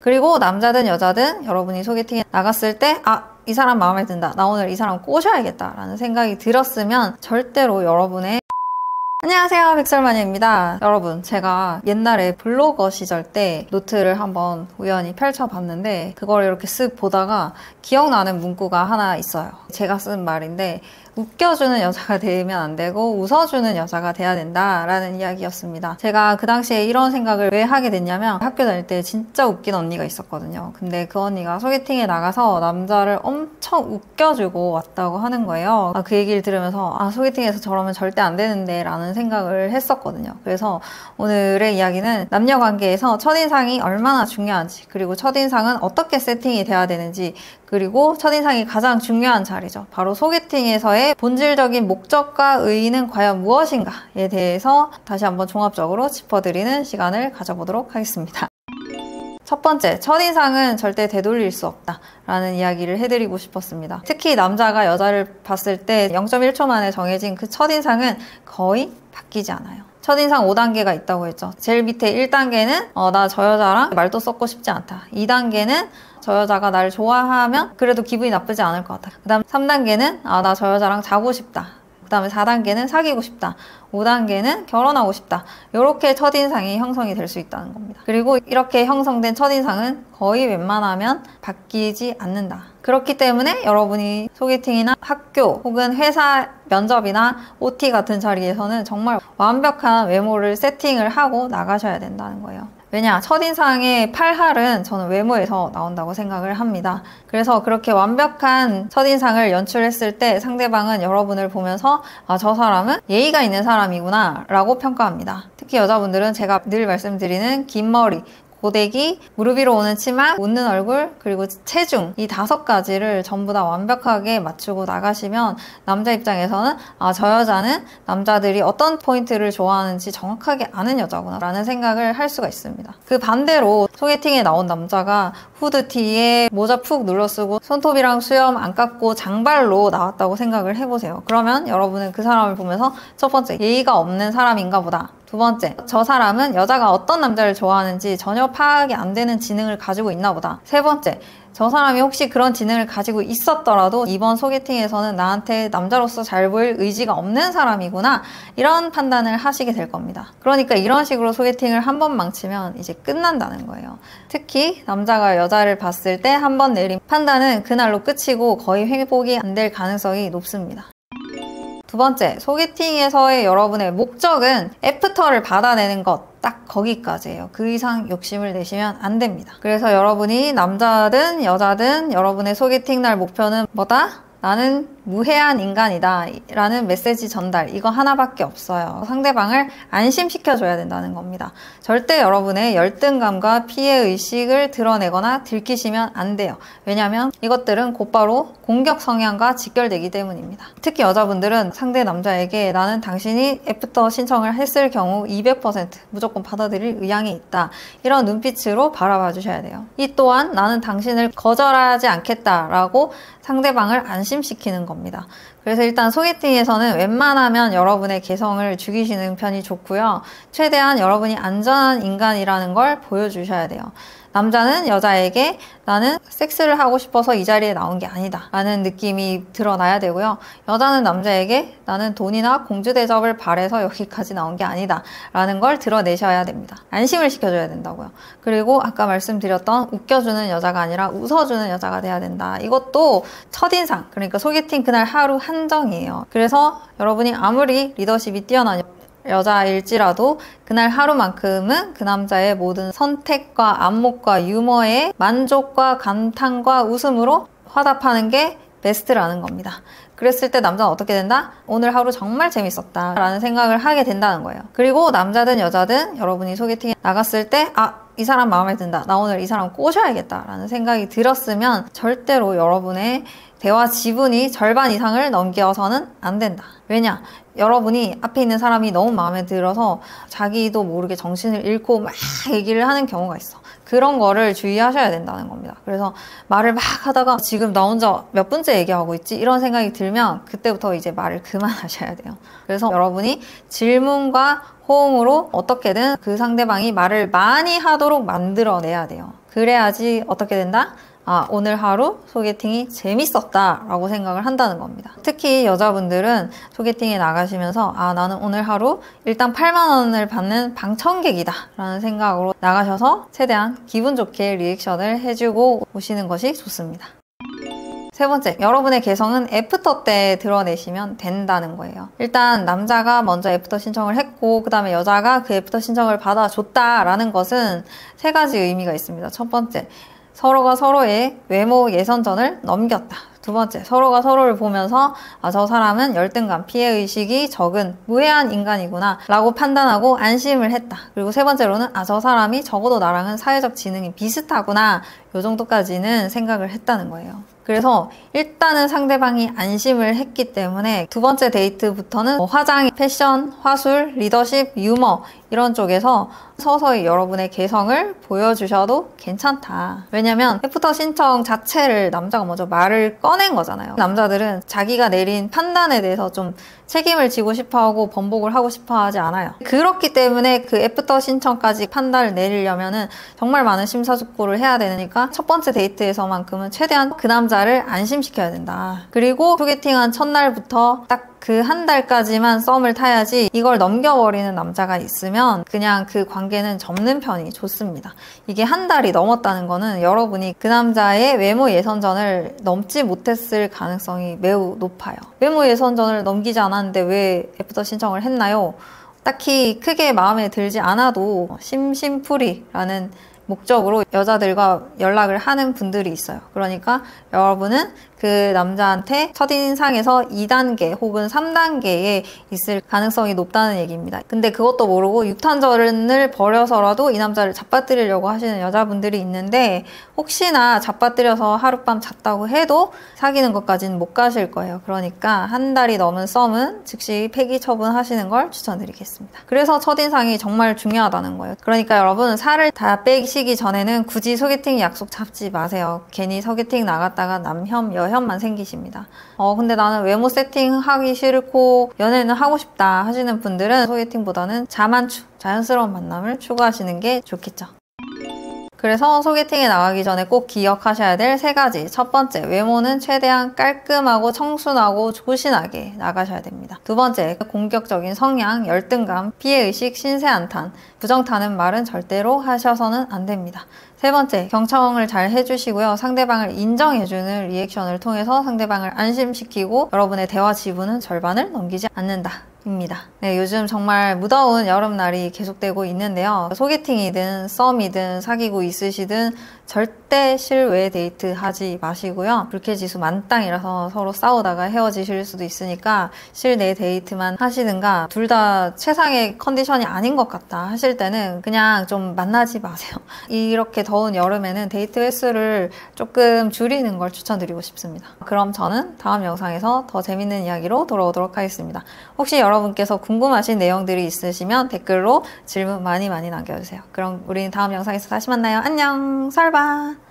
그리고 남자든 여자든 여러분이 소개팅에 나갔을 때 이 사람 마음에 든다. 나 오늘 이 사람 꼬셔야겠다 라는 생각이 들었으면 절대로 여러분의 안녕하세요, 백설마녀입니다. 여러분, 제가 옛날에 블로거 시절 때 노트를 한번 우연히 펼쳐봤는데 그걸 이렇게 쓱 보다가 기억나는 문구가 하나 있어요. 제가 쓴 말인데 웃겨주는 여자가 되면 안 되고 웃어주는 여자가 돼야 된다라는 이야기였습니다. 제가 그 당시에 이런 생각을 왜 하게 됐냐면 학교 다닐 때 진짜 웃긴 언니가 있었거든요. 근데 그 언니가 소개팅에 나가서 남자를 엄청 웃겨주고 왔다고 하는 거예요. 그 얘기를 들으면서 소개팅에서 저러면 절대 안 되는데 라는 생각을 했었거든요. 그래서 오늘의 이야기는 남녀 관계에서 첫인상이 얼마나 중요한지, 그리고 첫인상은 어떻게 세팅이 돼야 되는지, 그리고 첫인상이 가장 중요한 자리죠. 바로 소개팅에서의 본질적인 목적과 의의는 과연 무엇인가에 대해서 다시 한번 종합적으로 짚어드리는 시간을 가져보도록 하겠습니다. 첫 번째, 첫인상은 절대 되돌릴 수 없다 라는 이야기를 해드리고 싶었습니다. 특히 남자가 여자를 봤을 때 0.1초 만에 정해진 그 첫인상은 거의 바뀌지 않아요. 첫인상 5단계가 있다고 했죠. 제일 밑에 1단계는 나 저 여자랑 말도 섞고 싶지 않다. 2단계는 저 여자가 날 좋아하면 그래도 기분이 나쁘지 않을 것 같아. 그 다음 3단계는 나 저 여자랑 자고 싶다. 그 다음에 4단계는 사귀고 싶다. 5단계는 결혼하고 싶다. 이렇게 첫인상이 형성이 될 수 있다는 겁니다. 그리고 이렇게 형성된 첫인상은 거의 웬만하면 바뀌지 않는다. 그렇기 때문에 여러분이 소개팅이나 학교 혹은 회사 면접이나 OT 같은 자리에서는 정말 완벽한 외모를 세팅을 하고 나가셔야 된다는 거예요. 왜냐? 첫인상의 팔할은 저는 외모에서 나온다고 생각을 합니다. 그래서 그렇게 완벽한 첫인상을 연출했을 때 상대방은 여러분을 보면서 저 사람은 예의가 있는 사람이구나 라고 평가합니다. 특히 여자분들은 제가 늘 말씀드리는 긴 머리, 고데기, 무릎 위로 오는 치마, 웃는 얼굴, 그리고 체중, 이 5가지를 전부 다 완벽하게 맞추고 나가시면 남자 입장에서는 저 여자는 남자들이 어떤 포인트를 좋아하는지 정확하게 아는 여자구나 라는 생각을 할 수가 있습니다. 그 반대로 소개팅에 나온 남자가 후드티에 모자 푹 눌러쓰고 손톱이랑 수염 안 깎고 장발로 나왔다고 생각을 해보세요. 그러면 여러분은 그 사람을 보면서 첫 번째, 예의가 없는 사람인가 보다. 두 번째, 저 사람은 여자가 어떤 남자를 좋아하는지 전혀 파악이 안 되는 지능을 가지고 있나 보다. 세 번째, 저 사람이 혹시 그런 지능을 가지고 있었더라도 이번 소개팅에서는 나한테 남자로서 잘 보일 의지가 없는 사람이구나, 이런 판단을 하시게 될 겁니다. 그러니까 이런 식으로 소개팅을 한 번 망치면 이제 끝난다는 거예요. 특히 남자가 여자를 봤을 때 한 번 내린 판단은 그날로 끝이고 거의 회복이 안 될 가능성이 높습니다. 두 번째, 소개팅에서의 여러분의 목적은 애프터를 받아내는 것, 딱 거기까지예요. 그 이상 욕심을 내시면 안 됩니다. 그래서 여러분이 남자든 여자든 여러분의 소개팅 날 목표는 뭐다? 나는 무해한 인간이다 라는 메시지 전달, 이거 하나밖에 없어요. 상대방을 안심시켜줘야 된다는 겁니다. 절대 여러분의 열등감과 피해의식을 드러내거나 들키시면 안 돼요. 왜냐하면 이것들은 곧바로 공격 성향과 직결되기 때문입니다. 특히 여자분들은 상대 남자에게 나는 당신이 애프터 신청을 했을 경우 200% 무조건 받아들일 의향이 있다, 이런 눈빛으로 바라봐 주셔야 돼요. 이 또한 나는 당신을 거절하지 않겠다라고 상대방을 안심시키는 겁니다. 그래서 일단 소개팅에서는 웬만하면 여러분의 개성을 죽이시는 편이 좋고요. 최대한 여러분이 안전한 인간이라는 걸 보여주셔야 돼요. 남자는 여자에게 나는 섹스를 하고 싶어서 이 자리에 나온 게 아니다 라는 느낌이 드러나야 되고요. 여자는 남자에게 나는 돈이나 공주 대접을 바래서 여기까지 나온 게 아니다 라는 걸 드러내셔야 됩니다. 안심을 시켜줘야 된다고요. 그리고 아까 말씀드렸던 웃겨주는 여자가 아니라 웃어주는 여자가 돼야 된다. 이것도 첫인상, 그러니까 소개팅 그날 하루 한정이에요. 그래서 여러분이 아무리 리더십이 뛰어난 여자일지라도 그날 하루만큼은 그 남자의 모든 선택과 안목과 유머에 만족과 감탄과 웃음으로 화답하는 게 베스트라는 겁니다. 그랬을 때 남자는 어떻게 된다? 오늘 하루 정말 재밌었다 라는 생각을 하게 된다는 거예요. 그리고 남자든 여자든 여러분이 소개팅에 나갔을 때 이 사람 마음에 든다, 나 오늘 이 사람 꼬셔야겠다 라는 생각이 들었으면 절대로 여러분의 대화 지분이 절반 이상을 넘겨서는 안 된다. 왜냐? 여러분이 앞에 있는 사람이 너무 마음에 들어서 자기도 모르게 정신을 잃고 막 얘기를 하는 경우가 있어. 그런 거를 주의하셔야 된다는 겁니다. 그래서 말을 막 하다가 지금 나 혼자 몇 분째 얘기하고 있지? 이런 생각이 들면 그때부터 이제 말을 그만하셔야 돼요. 그래서 여러분이 질문과 호응으로 어떻게든 그 상대방이 말을 많이 하도록 만들어내야 돼요. 그래야지 어떻게 된다? 아, 오늘 하루 소개팅이 재밌었다 라고 생각을 한다는 겁니다. 특히 여자분들은 소개팅에 나가시면서 아, 나는 오늘 하루 일단 8만 원을 받는 방청객이다 라는 생각으로 나가셔서 최대한 기분 좋게 리액션을 해주고 오시는 것이 좋습니다. 세 번째, 여러분의 개성은 애프터 때 드러내시면 된다는 거예요. 일단 남자가 먼저 애프터 신청을 했고 그 다음에 여자가 그 애프터 신청을 받아줬다라는 것은 세 가지 의미가 있습니다. 첫 번째, 서로가 서로의 외모 예선전을 넘겼다. 두 번째, 서로가 서로를 보면서 아, 저 사람은 열등감, 피해의식이 적은 무해한 인간이구나 라고 판단하고 안심을 했다. 그리고 세 번째로는 아, 저 사람이 적어도 나랑은 사회적 지능이 비슷하구나 요 정도까지는 생각을 했다는 거예요. 그래서 일단은 상대방이 안심을 했기 때문에 두 번째 데이트부터는 화장, 패션, 화술, 리더십, 유머 이런 쪽에서 서서히 여러분의 개성을 보여주셔도 괜찮다. 왜냐면 애프터 신청 자체를 남자가 먼저 말을 꺼낸 거잖아요. 남자들은 자기가 내린 판단에 대해서 좀 책임을 지고 싶어하고 번복을 하고 싶어하지 않아요. 그렇기 때문에 그 애프터 신청까지 판단을 내리려면은 정말 많은 심사숙고를 해야 되니까 첫 번째 데이트에서만큼은 최대한 그 남자를 안심시켜야 된다. 그리고 소개팅한 첫날부터 딱 그 한 달까지만 썸을 타야지 이걸 넘겨버리는 남자가 있으면 그냥 그 관계는 접는 편이 좋습니다. 이게 한 달이 넘었다는 거는 여러분이 그 남자의 외모 예선전을 넘지 못했을 가능성이 매우 높아요. 외모 예선전을 넘기지 않았는데 왜 애프터 신청을 했나요? 딱히 크게 마음에 들지 않아도 심심풀이라는 목적으로 여자들과 연락을 하는 분들이 있어요. 그러니까 여러분은 그 남자한테 첫인상에서 2단계 혹은 3단계에 있을 가능성이 높다는 얘기입니다. 근데 그것도 모르고 6탄전을 벌여서라도 이 남자를 잡아뜨리려고 하시는 여자분들이 있는데 혹시나 잡아뜨려서 하룻밤 잤다고 해도 사귀는 것까지는 못 가실 거예요. 그러니까 한 달이 넘은 썸은 즉시 폐기 처분하시는 걸 추천드리겠습니다. 그래서 첫인상이 정말 중요하다는 거예요. 그러니까 여러분 살을 다 빼시기 전에는 굳이 소개팅 약속 잡지 마세요. 괜히 소개팅 나갔다가 남혐, 여혐만 생기십니다. 근데 나는 외모 세팅하기 싫고 연애는 하고 싶다 하시는 분들은 소개팅보다는 자만추, 자연스러운 만남을 추구하시는 게 좋겠죠. 그래서 소개팅에 나가기 전에 꼭 기억하셔야 될 세 가지. 첫 번째, 외모는 최대한 깔끔하고 청순하고 조신하게 나가셔야 됩니다. 두 번째, 공격적인 성향, 열등감, 피해의식, 신세한탄, 부정타는 말은 절대로 하셔서는 안 됩니다. 세 번째, 경청을 잘 해주시고요. 상대방을 인정해주는 리액션을 통해서 상대방을 안심시키고 여러분의 대화 지분은 절반을 넘기지 않는다. 입니다. 네, 요즘 정말 무더운 여름날이 계속되고 있는데요. 소개팅이든 썸이든 사귀고 있으시든 절대 실외 데이트 하지 마시고요. 불쾌지수 만땅이라서 서로 싸우다가 헤어지실 수도 있으니까 실내 데이트만 하시든가 둘 다 최상의 컨디션이 아닌 것 같다 하실 때는 그냥 좀 만나지 마세요. 이렇게 더운 여름에는 데이트 횟수를 조금 줄이는 걸 추천드리고 싶습니다. 그럼 저는 다음 영상에서 더 재밌는 이야기로 돌아오도록 하겠습니다. 혹시 여러분께서 궁금하신 내용들이 있으시면 댓글로 질문 많이 남겨주세요. 그럼 우리는 다음 영상에서 다시 만나요. 안녕, 설바.